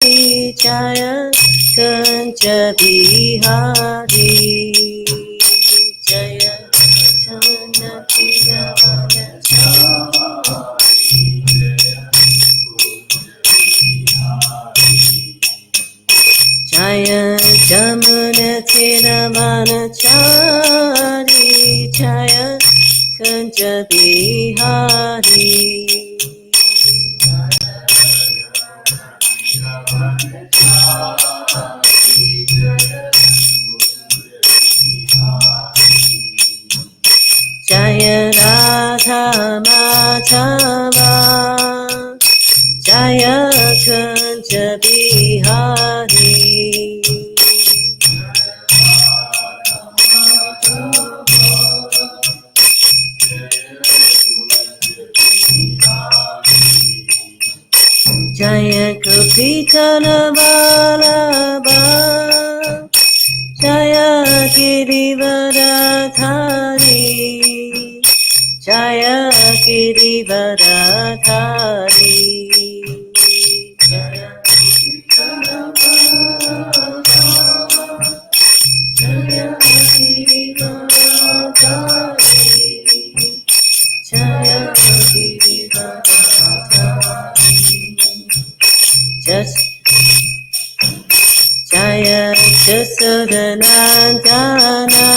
Jaya Kancha Bihari Jaya Jamuna Jaya Jamuna Tiravanachari Jaya Kancha Bihari Jaya Radha Madhava Jaya Kancha Bihari Jaya Kapitana Vallabha Jaya Girivardhari Jaya Girivardhari Jaya Kapitana Vallabha Jaya Girivardhari Jaya Girivardhari Jaya Jasodanandana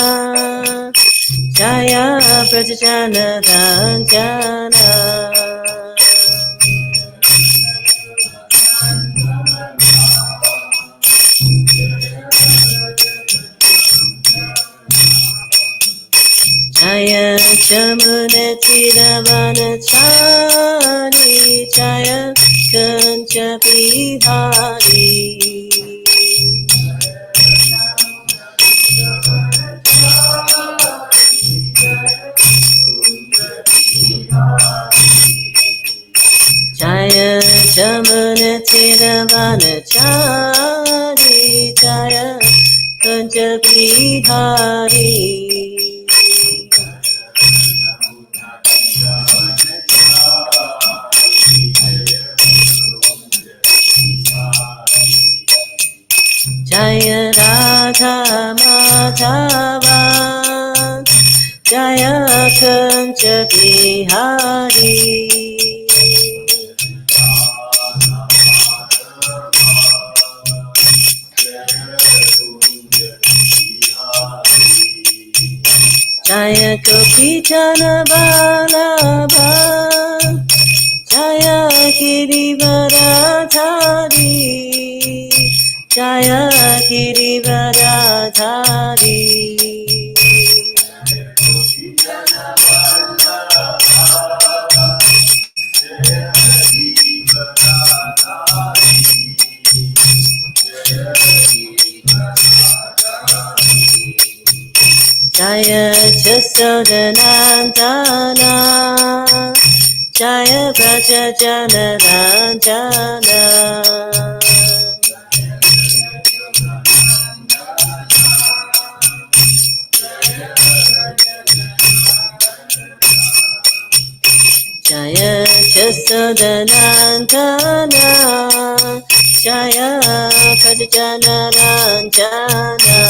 Jaya Prajajana Ranjana Jaya Jamuna Tiravanachari Jaya Kancha Bihari Jaya Jamuna Tiravanachari Jaya Kancha Bihari Jaya Radha Madhava Jaya Kancha Bihari Jaya Kapitana Vallabha Jaya Girivardhari Jaya Girivardhari Jaya Jasodanandana Jaya Prajajana Ranjana Jaya Jasodanandana Jaya Prajajana Ranjana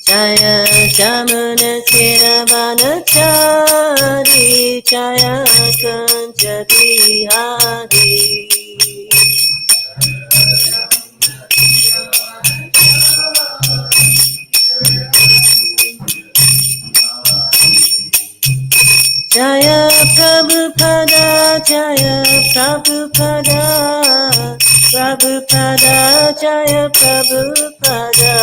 Jaya Jamuna Tiravanachari Jaya Kancha Bihari Jaya Prabhupada Jaya Prabhupada Prabhupada Jaya Prabhupada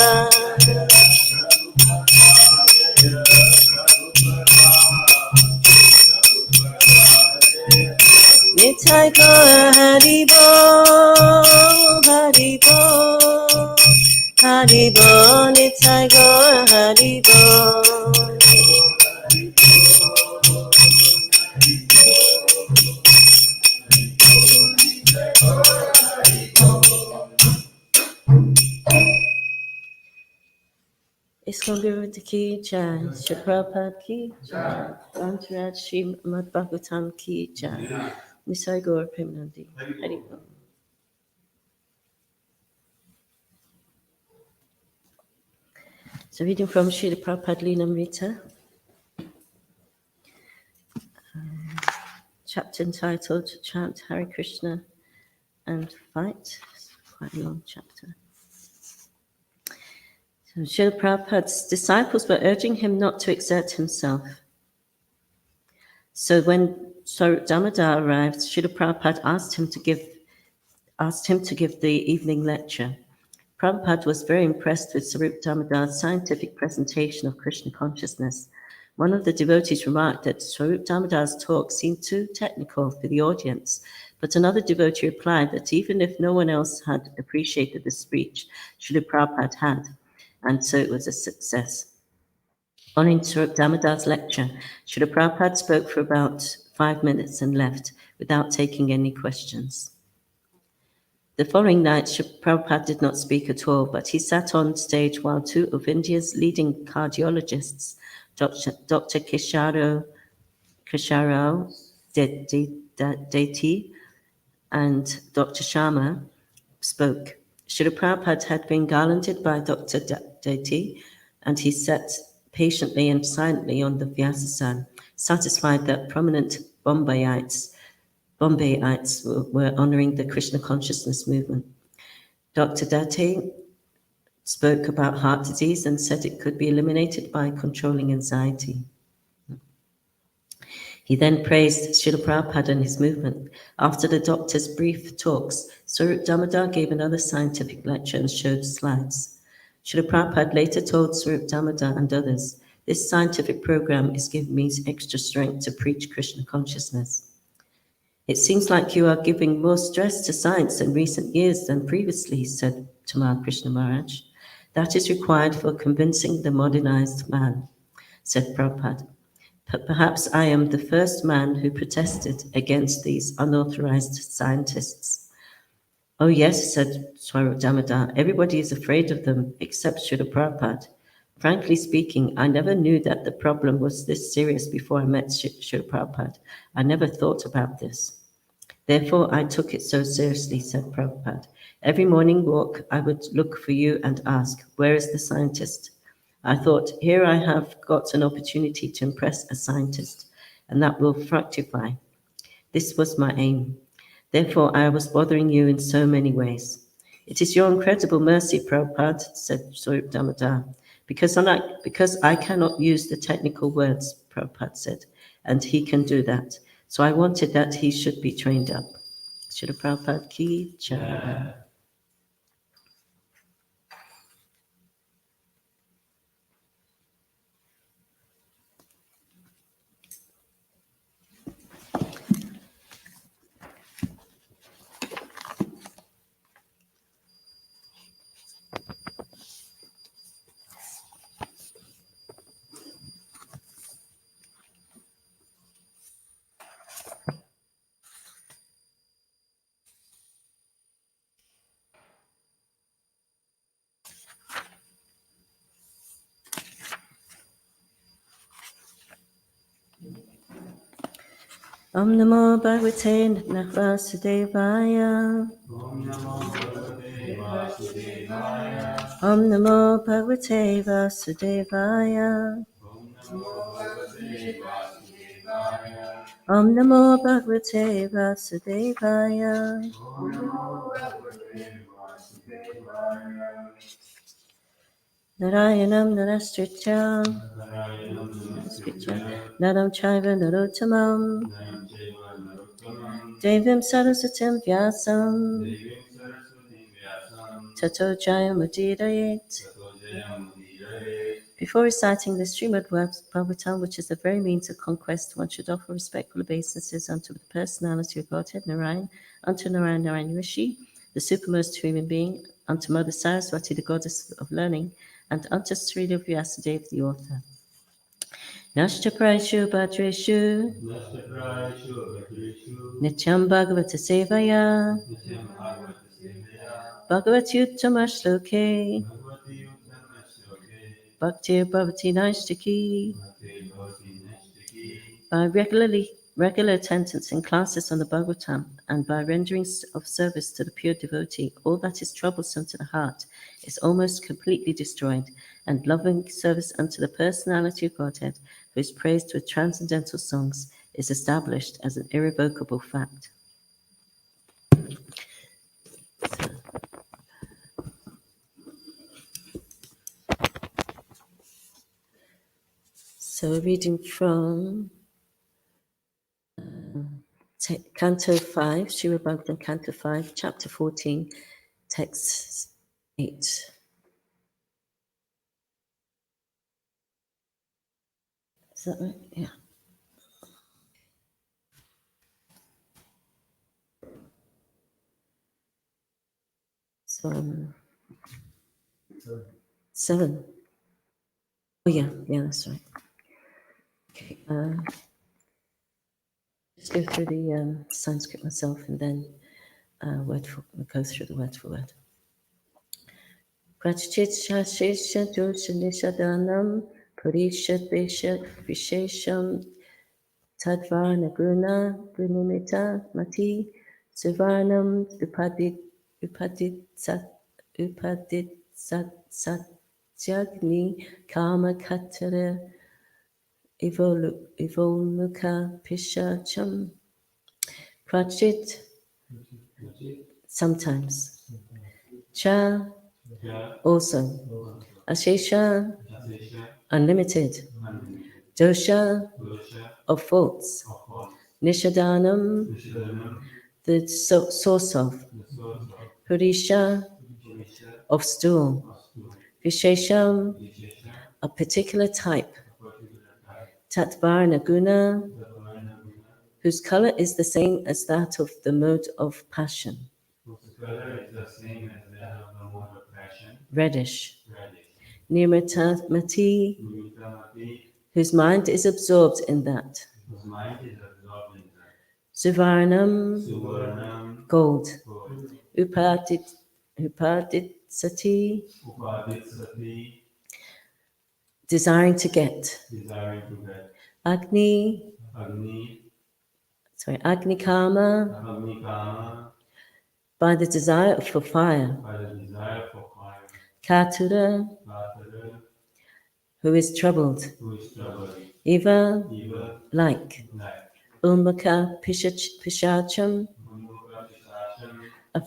Nitai Gaura Haribo Haribo Haribo Nitai Gaura Haribo Guru Ki Jai, Srila Prabhupada Ki Jai, Antaraj Srimad Bhagavatam Ki Jai, Nisai Gaur Premanandi. Hari Om. So reading from Srila Prabhupada Linamrita, chapter entitled Chant Hare Krishna and Fight. It's quite a long chapter. So Srila Prabhupada's disciples were urging him not to exert himself. So when Swarup Damodar arrived, Srila Prabhupada asked him to give the evening lecture. Prabhupada was very impressed with Swarup Damodar's scientific presentation of Krishna consciousness. One of the devotees remarked that Swarup Damodar's talk seemed too technical for the audience, but another devotee replied that even if no one else had appreciated the speech, Srila Prabhupada had, and so it was a success. Following Swarup Damodar's lecture, Srila Prabhupada spoke for about 5 minutes and left without taking any questions. The following night, Srila Prabhupada did not speak at all, but he sat on stage while two of India's leading cardiologists, Dr. Kesharao Deti and Dr. Sharma, spoke. Srila Prabhupada had been garlanded by Dr. Deti, and he sat patiently and silently on the Vyasasana, satisfied that prominent Bombayites were honoring the Krishna consciousness movement. Dr. Dati spoke about heart disease and said it could be eliminated by controlling anxiety. He then praised Srila Prabhupada and his movement. After the doctor's brief talks, Swarup Damodar gave another scientific lecture and showed slides. Srila Prabhupada later told Swarup Damodar and others, "This scientific program is giving me extra strength to preach Krishna consciousness. It seems like you are giving more stress to science in recent years than previously," said Tamal Krishna Maharaj. "That is required for convincing the modernized man," said Prabhupada. "Perhaps I am the first man who protested against these unauthorized scientists." "Oh yes," said Swarup Damodar, "everybody is afraid of them except Srila Prabhupada. Frankly speaking, I never knew that the problem was this serious before I met Srila Prabhupada. I never thought about this. Therefore, I took it so seriously," said Prabhupada. "Every morning walk, I would look for you and ask, 'Where is the scientist?' I thought, here I have got an opportunity to impress a scientist, and that will fructify. This was my aim. Therefore, I was bothering you in so many ways." "It is your incredible mercy, Prabhupada," said Swarup Damodar. Because I cannot use the technical words," Prabhupada said, "and he can do that. So I wanted that he should be trained up." Srila Prabhupada Ki Jai. Om Namo Bhagavate Vasudevaya. Om Namo Bhagavate Vasudevaya. Om Namo Bhagavate Vasudevaya. Om Namo Bhagavate Vasudevaya. Om Namo Bhagavate Vasudevaya. Om Namo Bhagavate Vasudevaya. Narayanam Narastrityam Narayanam Namaskritya. Naram Chaiva Narottamam Naram Chaiva Narottamam. Devim Saraswatim Vyasam Devim Saraswatim Vyasam. Tato Jayamudidayet. Tato Jayamudidayet. Before reciting the Srimad Bhagavatam, which is the very means of conquest, one should offer respectful obeisances unto the personality of Godhead Narayan, unto Narayan Rishi, the supermost human being, unto Mother Saraswati, the goddess of learning, and unto Srila Vyasadeva, the author. Nashta Praishu Bhadreshu Nashtaprayashu Bhadreshu. Nityam Bhagavata Sevaya Nityam Bhagavata Sevaya. Bhagavati Uttama Shloke Bhagavati Uttama Shloke. Bhaktir Bhavati Naishtaki. Bhakti Bhavati Naishtaki. By regular attendance in classes on the Bhagavatam and by rendering of service to the pure devotee, all that is troublesome to the heart is almost completely destroyed, and loving service unto the personality of Godhead, who is praised with transcendental songs, is established as an irrevocable fact. So we're reading from Canto 5, Srimad Bhagavatam, Canto 5, Chapter 14, Text 8. Is that right? Yeah. So, 7. Oh, yeah, that's right. Okay. Just go through the Sanskrit myself and then we'll go through the word for word. Prachit shashesha dosha nishadanam parishadesha vishesham tadvarna guna gunimita mati suvarnam upadit satyagni kama katara evoluka pishacham. Prachit, sometimes. Cha, also. Ashesha, unlimited. Dosha, of faults. Nishadanam, the source of. Purisha, of stool. Vishesham, a particular type. Tatvarna guna, whose color is the same as that of the mode of passion. Whose color is the same as that of the mode of passion. Reddish. Nimitamati, whose mind is absorbed in that. Whose mind is absorbed in that. Suvarnam, gold. Upadit sati, desiring to get. Agni, Agni kama, by the desire for fire. Katura, who is troubled. Eva, like. Umaka pishacham, a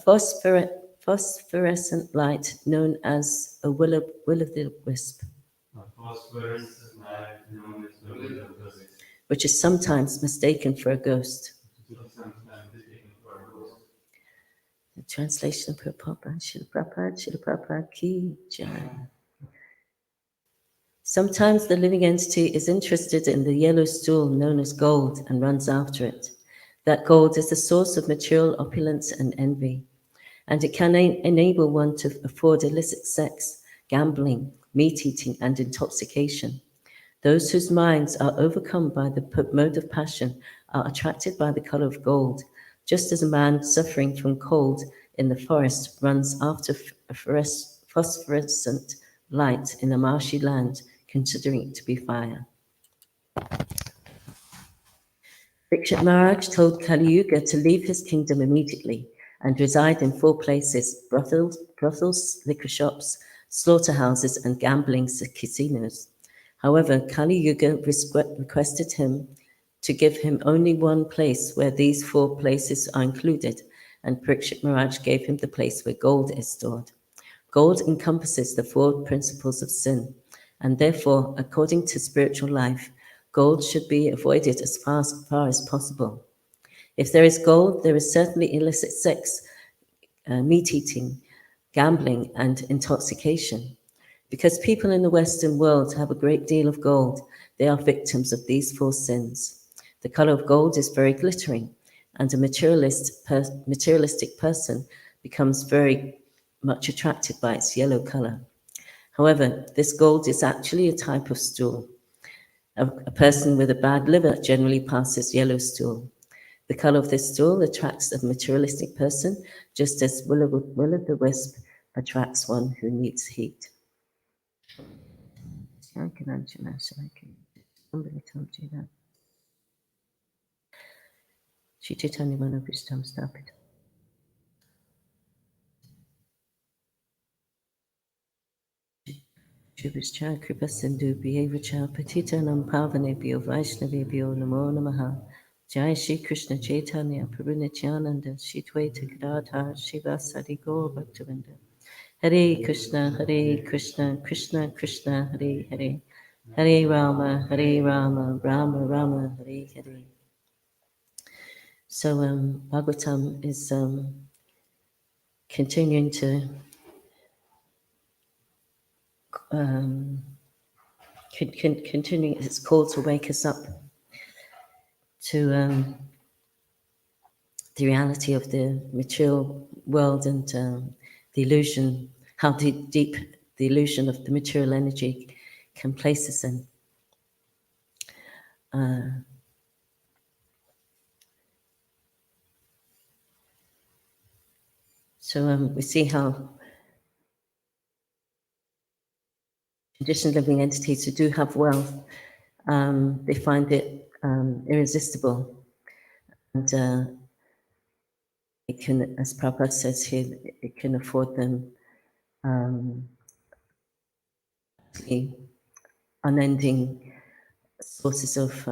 phosphorescent light known as a will-o'-the-wisp, which is sometimes mistaken for a ghost. The translation of Prabhupada, Srila Prabhupada ki jai. Sometimes the living entity is interested in the yellow stool known as gold and runs after it. That gold is the source of material opulence and envy, and it can enable one to afford illicit sex, gambling, meat-eating, and intoxication. Those whose minds are overcome by the mode of passion are attracted by the color of gold, just as a man suffering from cold in the forest runs after a phosphorescent light in a marshy land, considering it to be fire. Parikshit Maharaj told Kali Yuga to leave his kingdom immediately and reside in 4 places: brothels, liquor shops, slaughterhouses, and gambling casinos. However, Kali Yuga requested him to give him only one place where these 4 places are included, and Parikshit Maharaj gave him the place where gold is stored. Gold encompasses the 4 principles of sin, and therefore, according to spiritual life, gold should be avoided as far as possible. If there is gold, there is certainly illicit sex, meat-eating, gambling, and intoxication. Because people in the Western world have a great deal of gold, they are victims of these 4 sins. The color of gold is very glittering, and a materialistic person becomes very much attracted by its yellow color. However, this gold is actually a type of stool. A person with a bad liver generally passes yellow stool. The color of this stool attracts a materialistic person, just as will-o'-the-wisp attracts one who needs heat. Shankananjana Shankan. Somebody told you that. Shititanya Manabhishtam Stapita. Shubhishcha Kripa Sindhu Bhyevacha Patitanam Pavanebhyo Vaishnavebhyo Namo Namaha. Jai Shri Krishna Chaitanya Prabhu Nityananda Shri Dvaita Gadadhar Shivasadi Gaur Bhaktavinda. Hare Krishna, Krishna Krishna, Hare Hare. Hare Rama, Rama Rama, Hare Hare. So Bhagavatam is continuing to continuing its call to wake us up to the reality of the material world and the illusion, how deep the illusion of the material energy can place us in. So we see how conditioned living entities who do have wealth, they find it irresistible. And it can, as Prabhupada says here, it can afford them unending sources of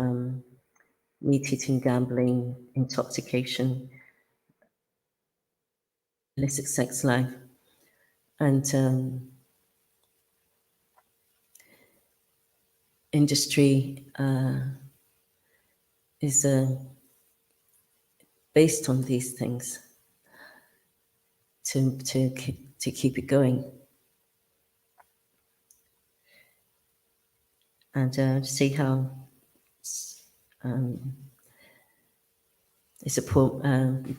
meat-eating, gambling, intoxication, illicit sex life, and industry is based on these things to keep it going. And see how it's a poor,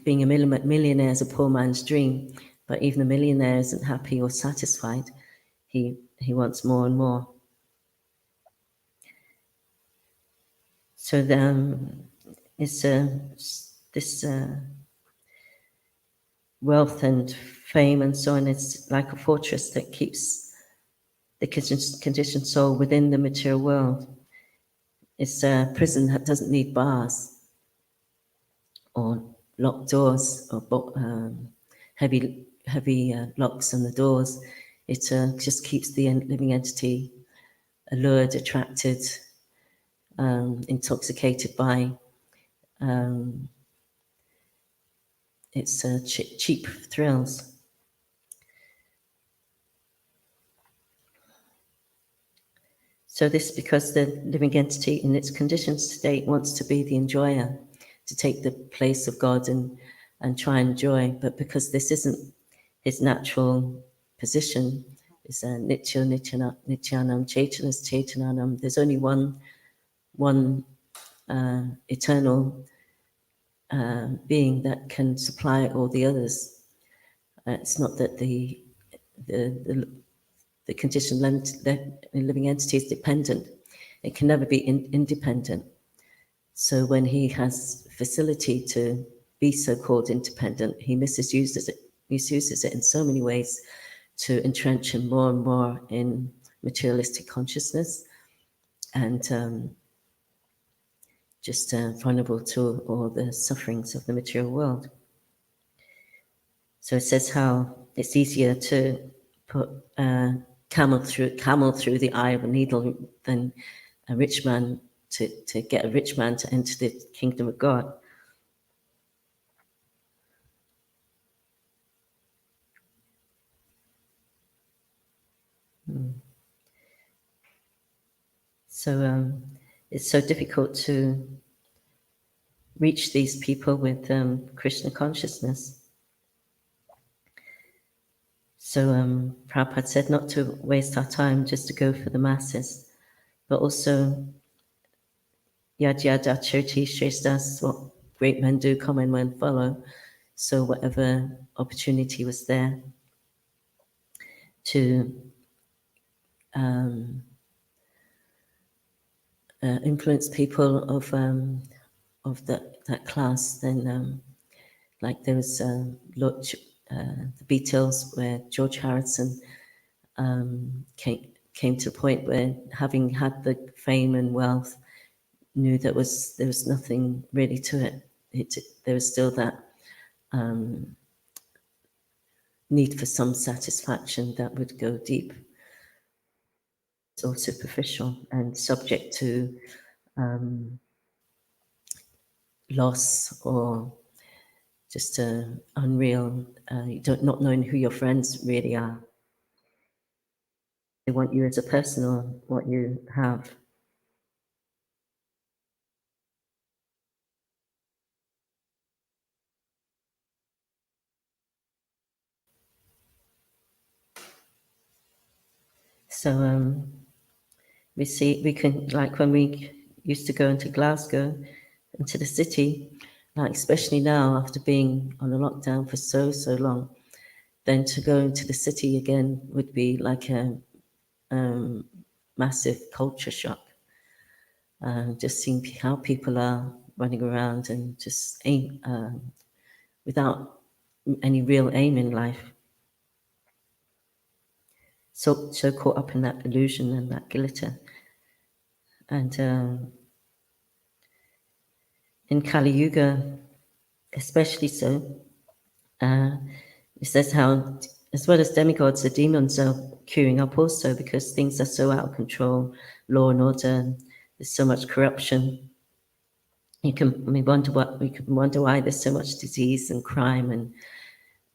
being a millionaire is a poor man's dream, but even a millionaire isn't happy or satisfied. He wants more and more. So it's this wealth and fame and so on. It's like a fortress that keeps the conditioned soul within the material world. It's a prison that doesn't need bars or locked doors or heavy locks on the doors. It just keeps the living entity allured, attracted, intoxicated by its cheap thrills. So this because the living entity in its conditioned state wants to be the enjoyer, to take the place of God and try and enjoy, but because this isn't his natural position, is nityanam chaitanas chaitananam. There's only one eternal being that can supply all the others. It's not that the conditioned living entity is dependent. It can never be independent. So when he has facility to be so-called independent, he misuses it in so many ways to entrench him more and more in materialistic consciousness and just vulnerable to all the sufferings of the material world. So it says how it's easier to put a camel through the eye of a needle than a rich man to get a rich man to enter the kingdom of God. So it's so difficult to reach these people with Krishna consciousness. So Prabhupada said not to waste our time just to go for the masses, but also yad yad achirti shreshtas, what great men do, common men follow. So whatever opportunity was there to influence people of that class, then like there was the Beatles, where George Harrison came to a point where, having had the fame and wealth, knew there was nothing really to it. There was still that need for some satisfaction that would go deep or superficial and subject to loss, or just unreal, not knowing who your friends really are. They want you as a person or what you have. So we can, like when we used to go into Glasgow, into the city, like especially now after being on a lockdown for so long, then to go into the city again would be like a massive culture shock. Just seeing how people are running around and just without any real aim in life. So caught up in that illusion and that glitter. And in Kali Yuga, especially so, it says how, as well as demigods, the demons are queuing up also, because things are so out of control, law and order, there's so much corruption. We can wonder why there's so much disease and crime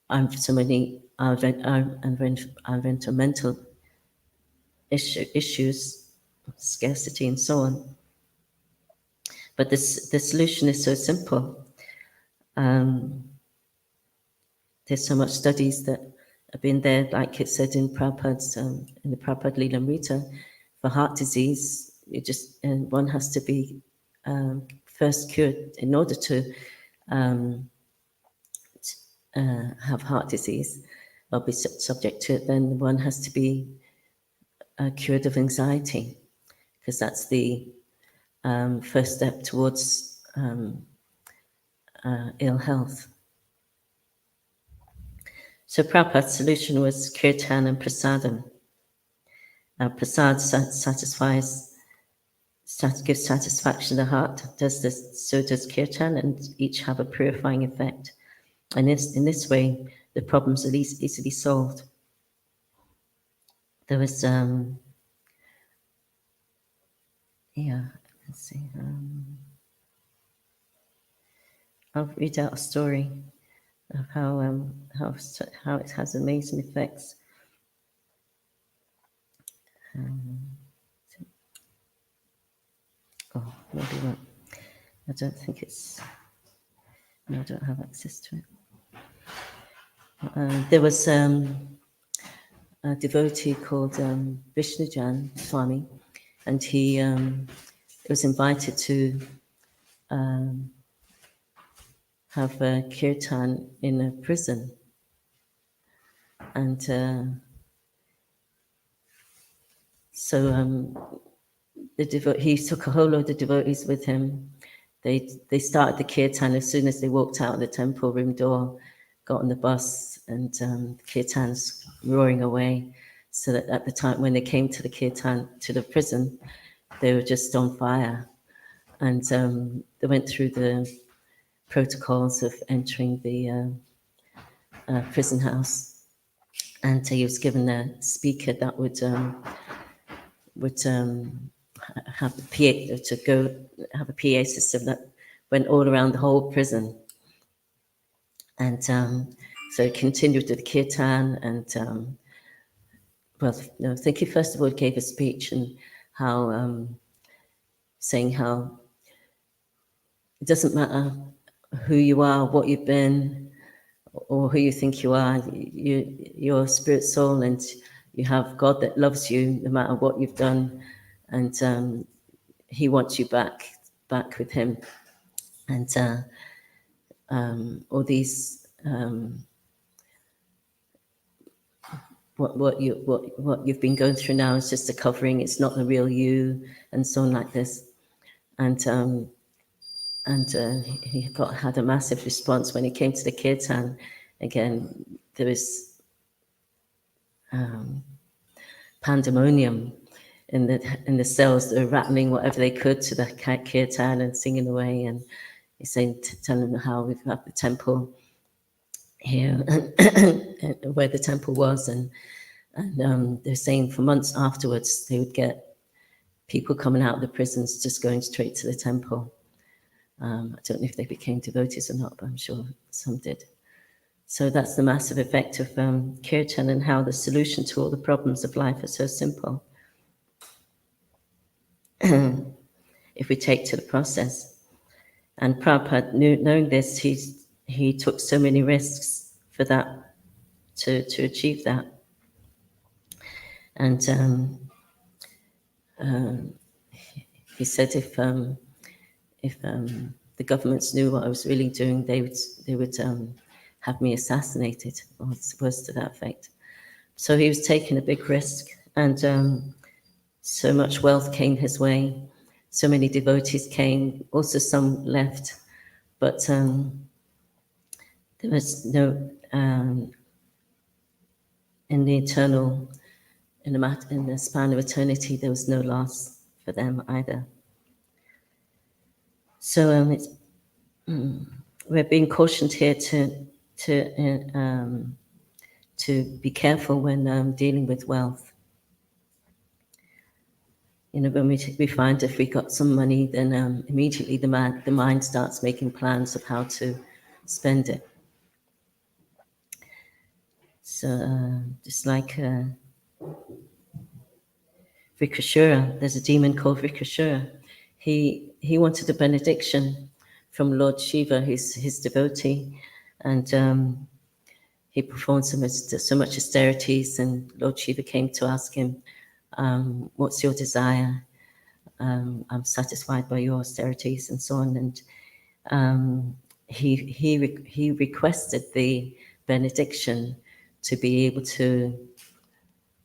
and so many environmental issues, scarcity, and so on. But the solution is so simple. There's so much studies that have been there, like it said in Prabhupada's, in the Prabhupada Lilamrita, for heart disease, one has to be first cured in order to have heart disease or be subject to it. Then one has to be cured of anxiety, because that's the first step towards ill health. So Prabhupada's solution was kirtan and prasadam. Prasad gives satisfaction to the heart, so does kirtan, and each have a purifying effect. And in this way, the problems are easily solved. There was, let's see. I'll read out a story of how it has amazing effects. Maybe not. I don't think it's. No, I don't have access to it. There was a devotee called Vishnujan Swami, and he was invited to have a kirtan in a prison. And so he took a whole load of devotees with him. They started the kirtan as soon as they walked out the temple room door, got on the bus, and the kirtan's roaring away. So that at the time when they came to the kirtan, to the prison, they were just on fire. And they went through the protocols of entering the prison house. And he was given a speaker that would have a PA system that went all around the whole prison. And so he continued with the kirtan, and I think he first of all gave a speech and how saying how it doesn't matter who you are, what you've been, or who you think you are. You're a spirit soul, and you have God that loves you no matter what you've done, and He wants you back with Him. And all these what you've been going through now is just a covering. It's not the real you, and so on like this. And he had a massive response when he came to the kirtan. Again, there was pandemonium in the cells. They were rattling whatever they could to the kirtan and singing away, and he's saying, telling them how we've got the temple here, where the temple was, and they're saying for months afterwards they would get people coming out of the prisons just going straight to the temple. I don't know if they became devotees or not, but I'm sure some did. So that's the massive effect of kirtan, and how the solution to all the problems of life are so simple. If we take to the process. And Prabhupada, knowing this, he took so many risks for that, to achieve that. And he said if the governments knew what I was really doing, they would have me assassinated, or words to that effect. So he was taking a big risk, and so much wealth came his way. So many devotees came. Also, some left, but there was no in the eternal, in the span of eternity, there was no loss for them either. So we're being cautioned here to be careful when dealing with wealth. You know, when we find if we got some money, then immediately the mind starts making plans of how to spend it. So just like Vrikashura, there's a demon called Vrikashura. He wanted a benediction from Lord Shiva, his devotee, and he performed so much austerities, and Lord Shiva came to ask him, what's your desire? I'm satisfied by your austerities, and so on. And he requested the benediction to be able to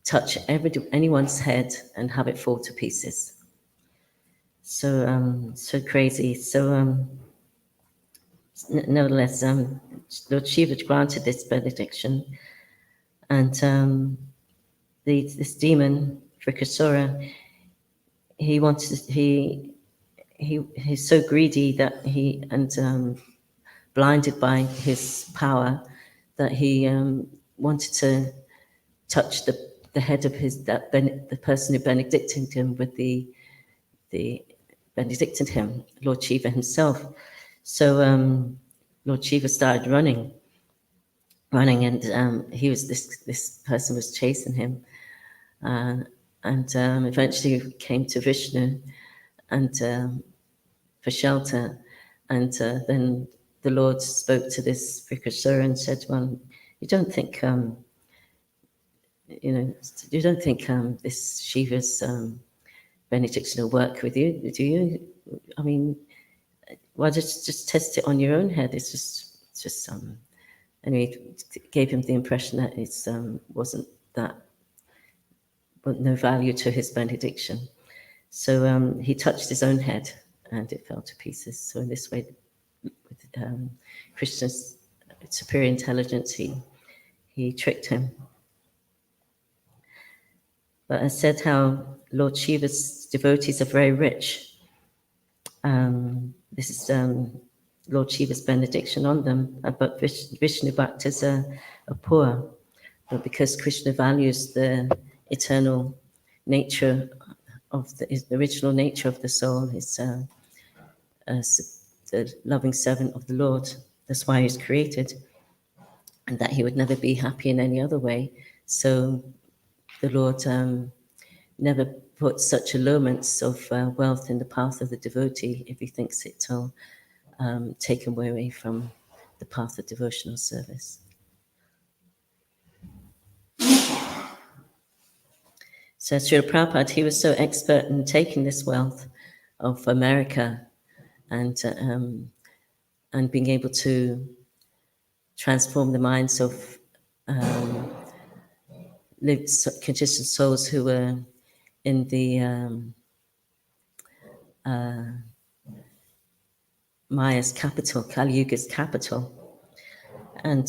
touch anyone's head and have it fall to pieces. So so crazy. So nevertheless, Lord Shiva granted this benediction, and this demon Vrikasura, he's so greedy that blinded by his power, that he wanted to touch the head of the person who benedicted him with the benedicted him, Lord Shiva himself. So Lord Shiva started running, and he was this person was chasing him, and eventually came to Vishnu, and for shelter, and then the Lord spoke to this Vrikasura and said, "Well, you don't think this Shiva's benediction will work with you, do you? I mean, well, just test it on your own head. It's just anyway, it gave him the impression that it's wasn't that, but no value to his benediction. So he touched his own head, and it fell to pieces. So in this way, with Krishna's superior intelligence, he tricked him. But I said how Lord Shiva's devotees are very rich. This is Lord Shiva's benediction on them, but Vishnu Bhaktas are poor. But because Krishna values the eternal nature of the original nature of the soul, is the loving servant of the Lord. That's why he's created, and that he would never be happy in any other way. So the Lord never puts such allurements of wealth in the path of the devotee if he thinks it will take him away from the path of devotional service. So Srila Prabhupada, he was so expert in taking this wealth of America and being able to transform the minds of conditioned souls who were in the Maya's capital, Kali Yuga's capital, and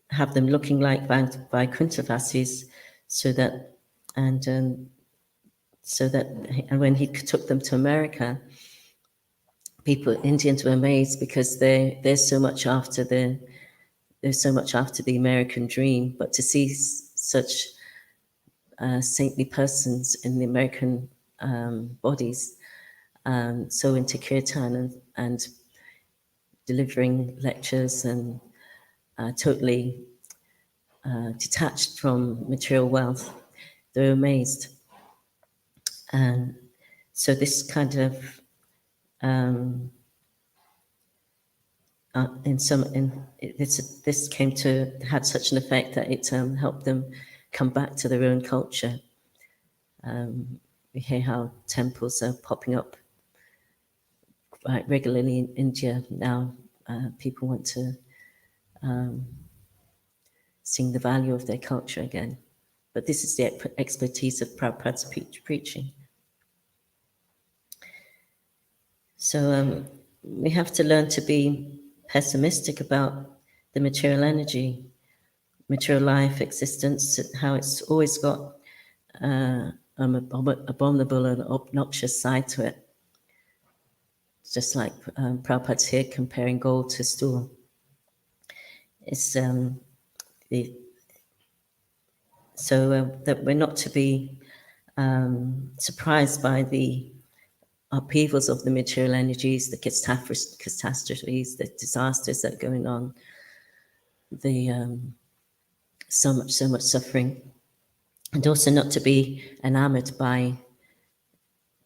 have them looking like Vaikuntha Vasis, so that and and when he took them to America, Indians were amazed because they're so much after the American dream, but to see such saintly persons in the American bodies, so into kirtan and delivering lectures and totally detached from material wealth, they were amazed. And so this kind of this came to had such an effect that it helped them come back to their own culture. We hear how temples are popping up quite regularly in India now. People want to seeing the value of their culture again. But this is the expertise of Prabhupada's preaching. So we have to learn to be pessimistic about the material energy, material life, existence, how it's always got an abominable and obnoxious side to it. It's just like Prabhupada's here comparing gold to stool. It's that we're not to be surprised by the upheavals of the material energies, the catastrophes, the disasters that are going on, the so much suffering, and also not to be enamored by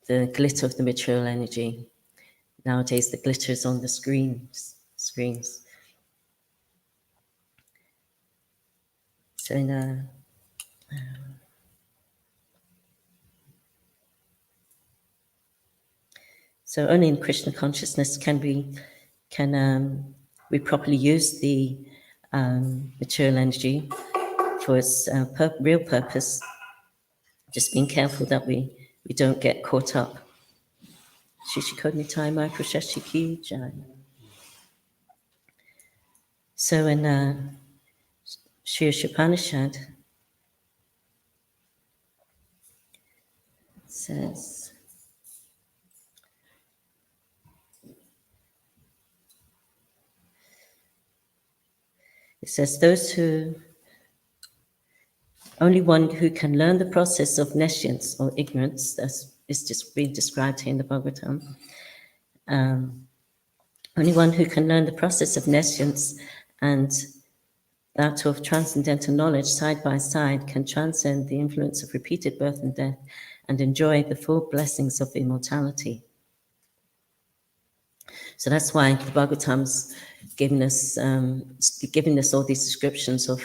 the glitter of the material energy. Nowadays, the glitter is on the screens. So so only in Krishna consciousness can we properly use the material energy for its real purpose. Just being careful that we don't get caught up. Shishikoni Taimai Prashashi Ki Jai. So in Sri Upanishad says, only one who can learn the process of nescience or ignorance, as is just being described here in the Bhagavatam, only one who can learn the process of nescience and that of transcendental knowledge side by side can transcend the influence of repeated birth and death and enjoy the full blessings of immortality. So that's why the Bhagavatam's giving us all these descriptions of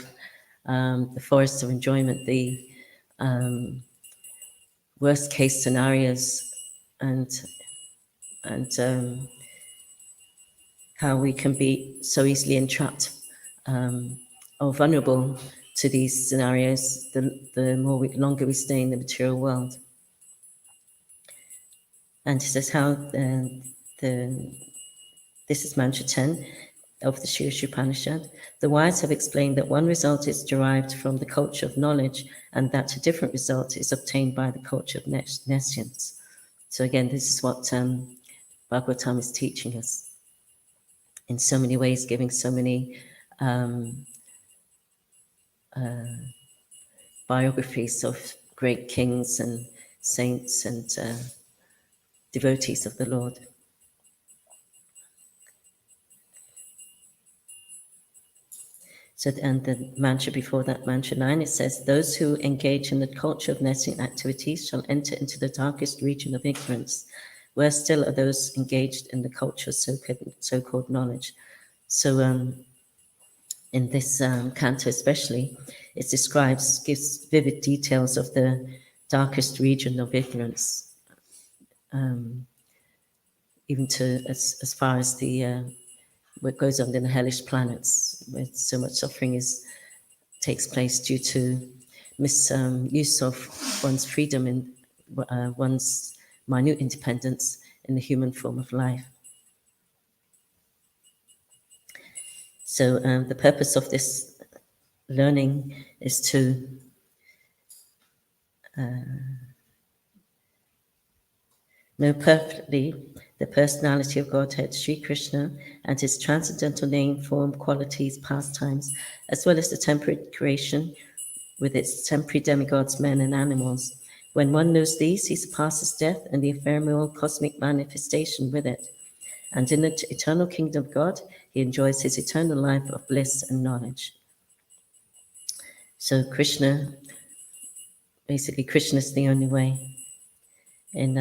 the forest of enjoyment, the worst case scenarios, and how we can be so easily entrapped or vulnerable to these scenarios the longer we stay in the material world. And he says how this is mantra 10 of the Sri Upanishad. The wise have explained that one result is derived from the culture of knowledge and that a different result is obtained by the culture of nescience. So again, this is what Bhagavatam is teaching us in so many ways, giving so many biographies of great kings and saints and devotees of the Lord. So, and the mantra before that, mantra 9, it says, those who engage in the culture of nescient activities shall enter into the darkest region of ignorance. Worse still are those engaged in the culture of so-called knowledge. So in this canto especially, it gives vivid details of the darkest region of ignorance, even to as far as what goes on in the hellish planets, where so much suffering takes place due to misuse of one's freedom and one's minute independence in the human form of life. So the purpose of this learning is to know perfectly the personality of Godhead, Sri Krishna, and his transcendental name, form, qualities, pastimes, as well as the temporary creation with its temporary demigods, men and animals. When one knows these, he surpasses death and the ephemeral cosmic manifestation with it. And in the eternal kingdom of God, he enjoys his eternal life of bliss and knowledge. So Krishna, basically Krishna is the only way in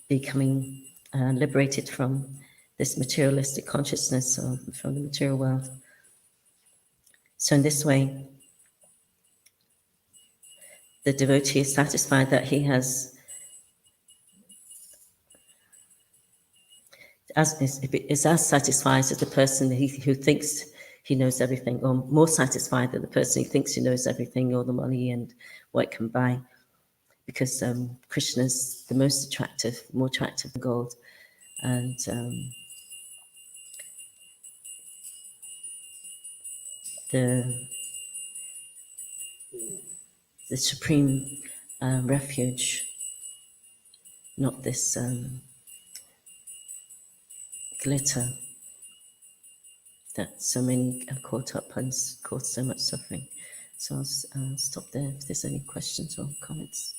becoming liberated from this materialistic consciousness or from the material world. So in this way, the devotee is satisfied that he has, is as satisfied as the person who thinks he knows everything, or more satisfied than the person who thinks he knows everything, or the money and what it can buy. Because Krishna's the most attractive, more attractive than gold. And the supreme refuge, not this glitter that so many are caught up and cause so much suffering. So I'll stop there if there's any questions or comments.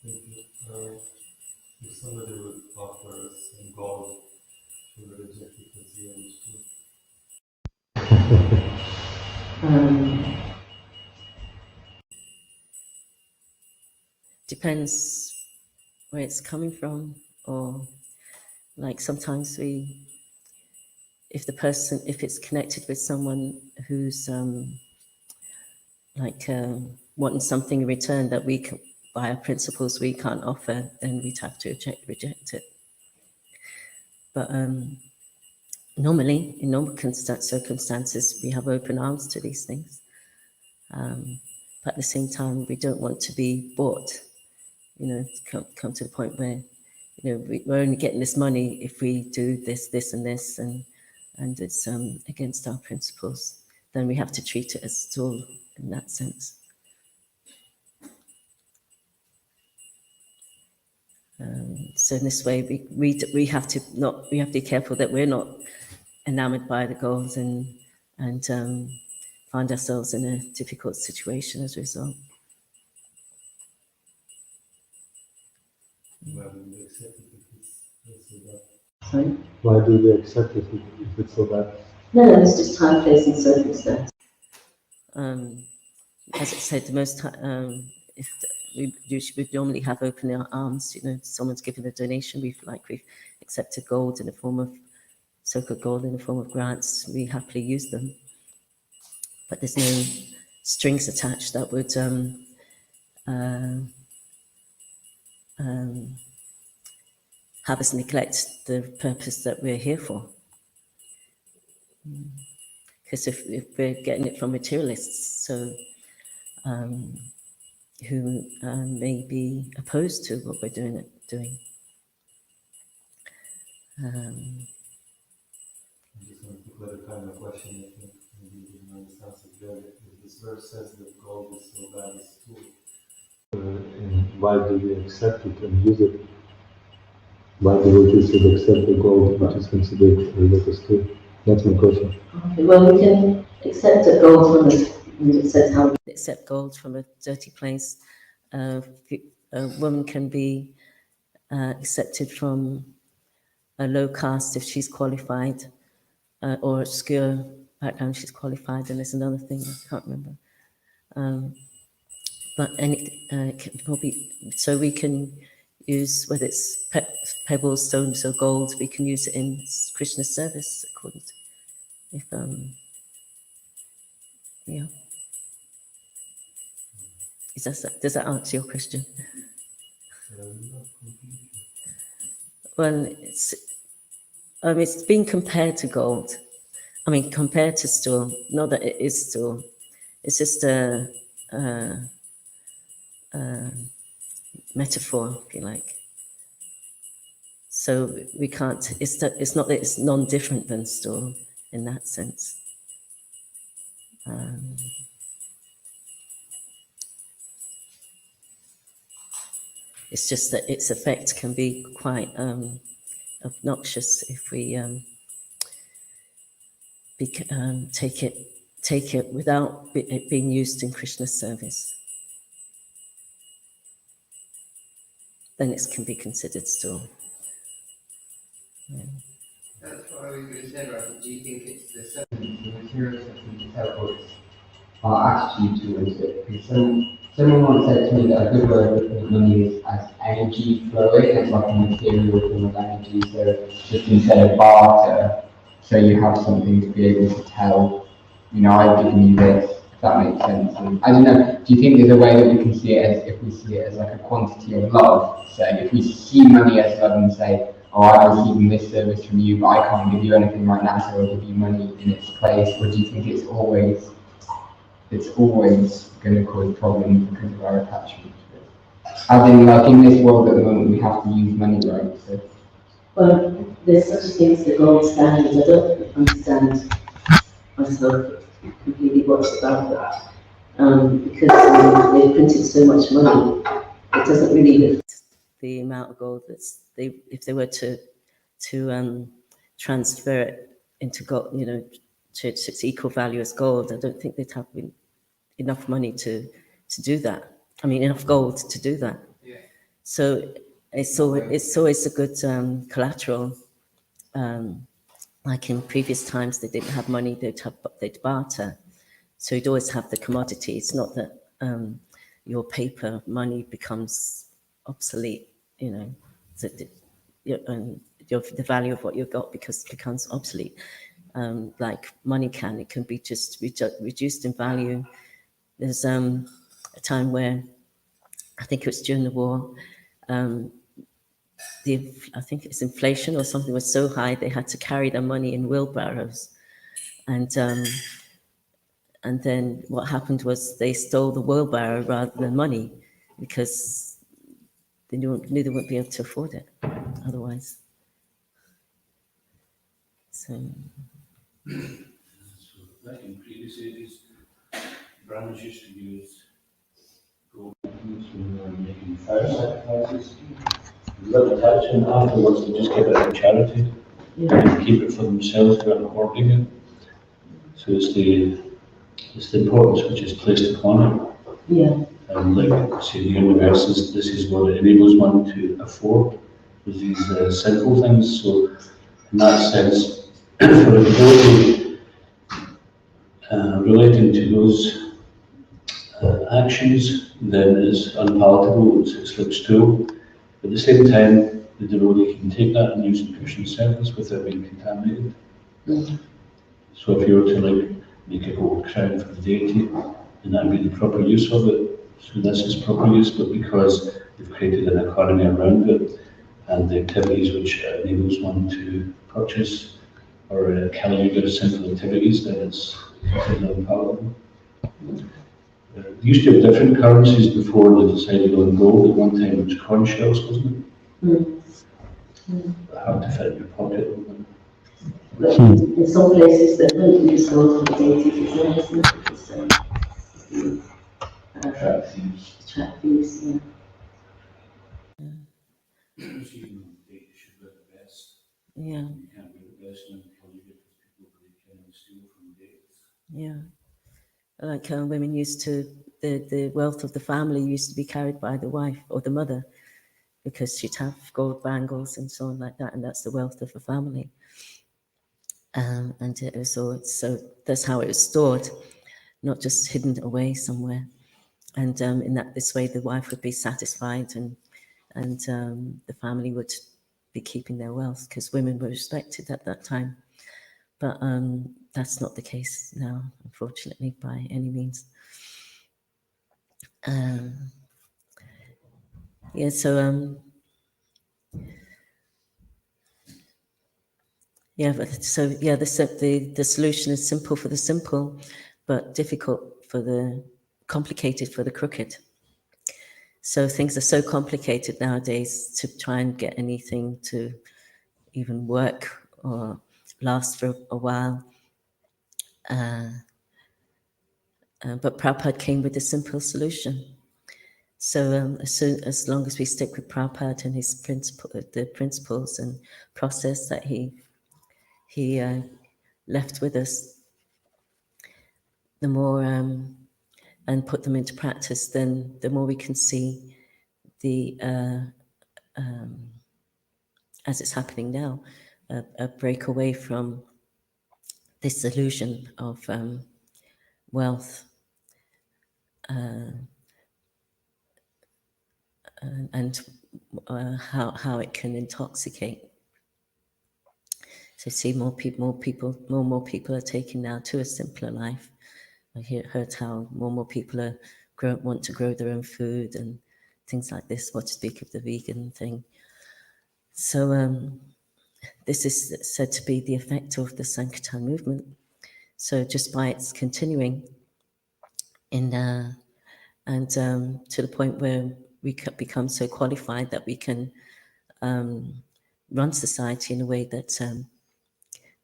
If somebody would offer us some gold, we would reject it as the image too. Depends where it's coming from, or like sometimes if it's connected with someone who's wanting something in return that we can, by our principles, we can't offer, then we'd have to reject it. But normally, in normal circumstances, we have open arms to these things. But at the same time, we don't want to be bought, come to the point where, we're only getting this money if we do this, this, and this, and it's against our principles. Then we have to treat it as stall in that sense. So in this way, we have to be careful that we're not enamored by the gold and find ourselves in a difficult situation as a result. Why do they accept it if it's so bad? Sorry? Why do they accept it if it's so bad? No, it's just time, place, and circumstance. As I said, the most we normally have open our arms. Someone's given a donation. We've accepted gold in the form of so-called gold in the form of grants. We happily use them, but there's no strings attached that would have us neglect the purpose that we're here for. Because if we're getting it from materialists, so who may be opposed to what we're doing. I just want to clarify my question. I think maybe you didn't understand it clearly. If this verse says that gold is so bad as tool, and why do we accept it and use it? Why do we should accept the gold which is considered a lotus tool? That's my question. Okay, well, we can accept a gold from it says how we accept gold from a dirty place. A woman can be accepted from a low caste if she's qualified, or obscure background she's qualified, and there's another thing I can't remember. But so we can use, whether it's pebbles, stones, or gold, we can use it in Krishna's service according to, yeah. Does that answer your question? Not completely. Well, it's being compared to gold. Compared to stool. Not that it is stool. It's just a metaphor, if you like. So we can't. It's not that it's non-different than stool in that sense. It's just that its effect can be quite obnoxious if we take it without it being used in Krishna service. Then it can be considered still. Yeah. That's what I was going to say, right? Do you think it's the materials that we tell us our attitude towards it? Because someone once said to me that a good way of looking at money is as energy flowing, it's like a material form of energy, so just instead of barter, so you have something to be able to tell, I've given you this, if that makes sense. And I don't know, do you think there's a way that we can see it as, if we see it as like a quantity of love? So if we see money as love and say, oh, I'm receiving this service from you, but I can't give you anything right now, so I'll give you money in its place, or do you think it's always going to cause problems because of our attachment to it? As in, like in this world at the moment, we have to use money, right? So. Well, there's such a thing as the gold standard. I don't understand myself completely what's about that. Because they've printed so much money, it doesn't really lift the amount of gold if they were to transfer it into gold, to its equal value as gold. I don't think they'd have enough money to do that. I mean, enough gold to do that. Yeah. So it's always a good collateral. Like in previous times, they didn't have money; they'd barter. So you'd always have the commodity. It's not that your paper money becomes obsolete, and the value of what you've got becomes obsolete. Like money it can be just reduced in value. There's a time where, I think it was during the war, I think it's inflation or something was so high they had to carry their money in wheelbarrows, and then what happened was they stole the wheelbarrow rather than money, because they knew they wouldn't be able to afford it otherwise. So Back in previous ages, Brahmins used to use gold when they were making fire sacrifices. The little attachment afterwards, they just give it as charity. And keep it for themselves without hoarding it. So it's the importance which is placed upon it. yeah, And like say the universe this is what it enables one to afford with these sinful things. So in that sense, for a devotee relating to those actions, then it's unpalatable, it's like stool. At the same time, the devotee can take that and use it in Krishna's service without being contaminated. So if you were to make a gold crown for the deity, then that would be the proper use of it. So this is proper use, but because they've created an economy around it and the activities which enables one to purchase or Kali Yuga sinful activities, then it's considered unpalatable. They used to have different currencies before they decided on gold. At one time it was conch shells, wasn't it? Hard to fit in your pocket. but in some places that don't use gold for the deities, isn't it? Because attract views, yeah. They should wear the best. Yeah, You can't wear the best in Kali Yuga because people can steal from deities. yeah. Like women used to, the wealth of the family used to be carried by the wife or the mother, because she'd have gold bangles and so on like that, and that's the wealth of the family. And it was all, so that's how it was stored, not just hidden away somewhere. And this way, the wife would be satisfied, and the family would be keeping their wealth, because women were respected at that time. But that's not the case now, unfortunately, by any means. Yeah, so yeah, but so yeah, the solution is simple for the simple, but complicated for the crooked. So things are so complicated nowadays to try and get anything to even work or last for a while. But Prabhupada came with a simple solution. So as long as we stick with Prabhupada and his the principles and process that he left with us, the more and put them into practice, then the more we can see the as it's happening now, a break away from this illusion of wealth and how it can intoxicate. So see more people are taking now to a simpler life. I heard how more people are want to grow their own food and things like this. What to speak of the vegan thing. So this is said to be the effect of the Sankirtan movement. So just by its continuing in and to the point where we become so qualified that we can run society in a way that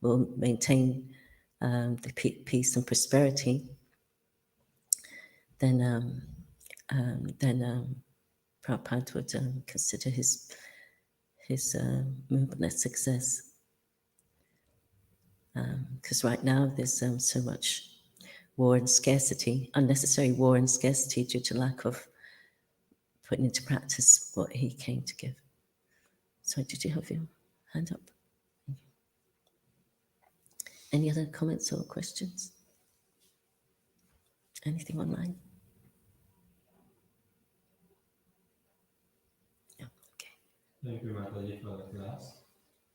will maintain the peace and prosperity, then Prabhupada would consider his movement a success. Because right now there's so much war and scarcity, unnecessary war and scarcity due to lack of putting into practice what he came to give. Sorry, did you have your hand up? Any other comments or questions? Anything online? No, okay. Thank you, Mataji, for the class.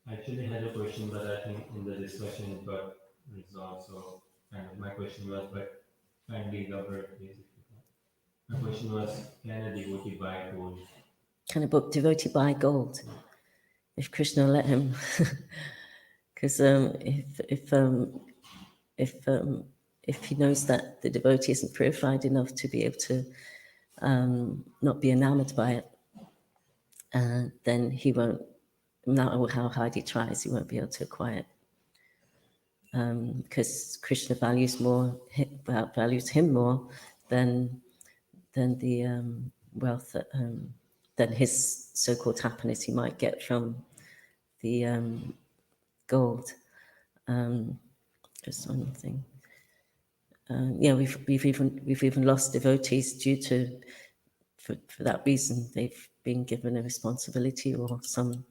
I actually had a question, but I think in the discussion it got resolved. So kind of my question was, but kindly elaborate, please. My question was, can a devotee buy gold? Can a devotee buy gold? If Krishna let him. Because if he knows that the devotee isn't purified enough to be able to not be enamored by it, then he won't, no matter how hard he tries, he won't be able to acquire it. Because Krishna values him more than the wealth that, than his so-called happiness he might get from the gold. Just one thing. Yeah, we've even lost devotees due to for that reason. They've been given a responsibility or some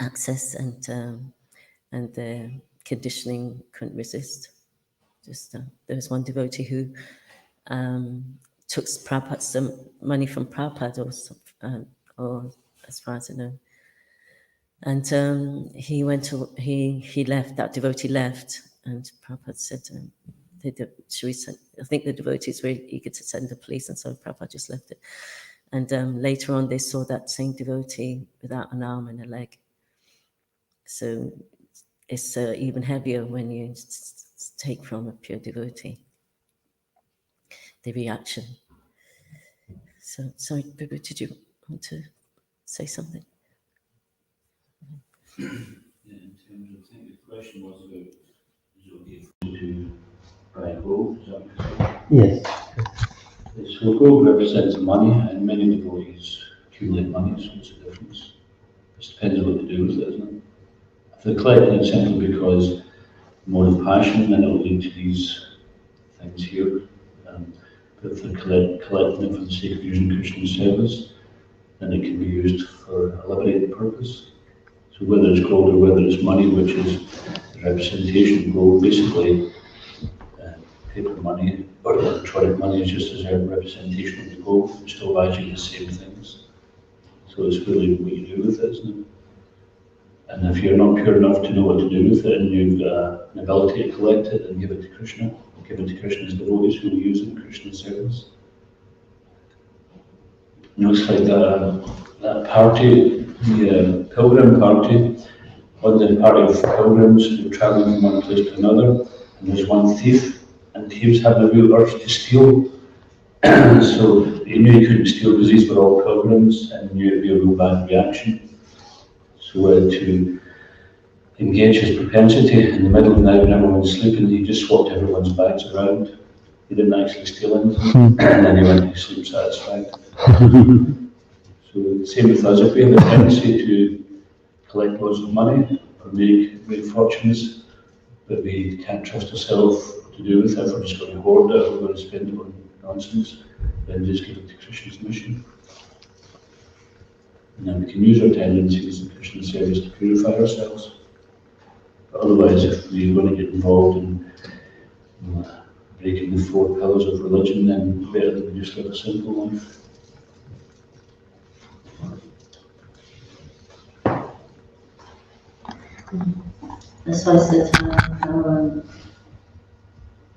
access, and their conditioning couldn't resist. Just there was one devotee who took Prabhupada some money from Prabhupada, or as far as I know. And he left, that devotee left, and Prabhupada said, should we send, I think the devotees were eager to send the police, and so Prabhupada just left it. And later on, they saw that same devotee without an arm and a leg. So it's even heavier when you take from a pure devotee, the reaction. So, sorry, Bibhu, did you want to say something? Yeah, in terms of, I think the question was about, is it okay to buy gold? Is that what you're saying? Yes. So gold represents money, and many devotees accumulate money, so it's a difference. It depends on what they do with it, isn't it? If they're collecting it simply because more of passion, then it will lead to these things here. But if they're collecting it for the sake of using Krishna's service, then it can be used for a liberated purpose. So whether it's gold or whether it's money, which is the representation of gold, basically paper money or electronic money is just as a representation of the gold, it still buys you the same things. So it's really what you do with it, isn't it? And if you're not pure enough to know what to do with it, and you've got an ability to collect it and give it to Krishna, give it to Krishna's devotees who will use it in Krishna's service. It looks like that party, the pilgrim party, on the party of pilgrims who are traveling from one place to another, and there's one thief, and thieves have a real urge to steal. So he knew he couldn't steal because these were all pilgrims, and he knew it'd be a real bad reaction. So to engage his propensity in the middle of the night when everyone's sleeping, he just swapped everyone's bags around he didn't actually steal anything, and then he went to sleep satisfied. So same with us, if we have a tendency to collect loads of money or make fortunes, but we can't trust ourselves to do with it, we're just going to hoard it, we're going to spend it on nonsense, then just give it to Krishna's mission. And then we can use our tendencies in Krishna's service to purify ourselves. But otherwise, if we're going to get involved in breaking the 4 pillars of religion, then better that we just live a simple life. That's why I said how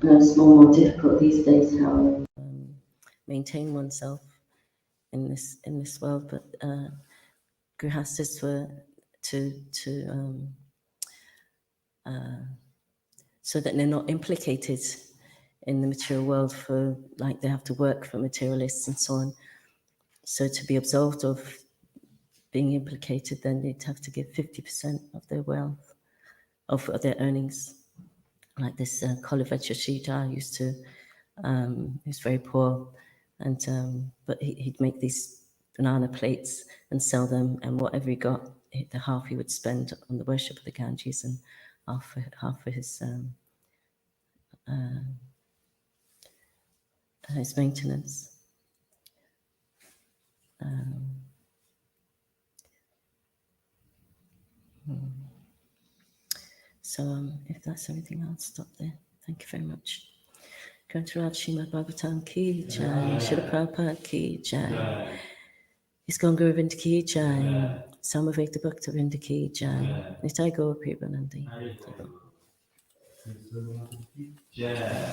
it's more difficult these days how maintain oneself in this world, but grihastas were so that they're not implicated in the material world for, like, they have to work for materialists and so on. So to be absolved of being implicated, then they'd have to give 50% of their wealth, of their earnings. Like this Kolavecha Shita used to, he was very poor, and but he'd make these banana plates and sell them, and whatever he got, the half he would spend on the worship of the Ganges, and half for his maintenance. So if that's everything, I'll stop there. Thank you very much. Grantaraj Srimad Bhagavatam ki jai, Srila Prabhupada ki jai, ISKCON Guru Vrinda ki jai, Samaveta Bhakta Vrinda ki jai, Nitai Gaur Premanandi.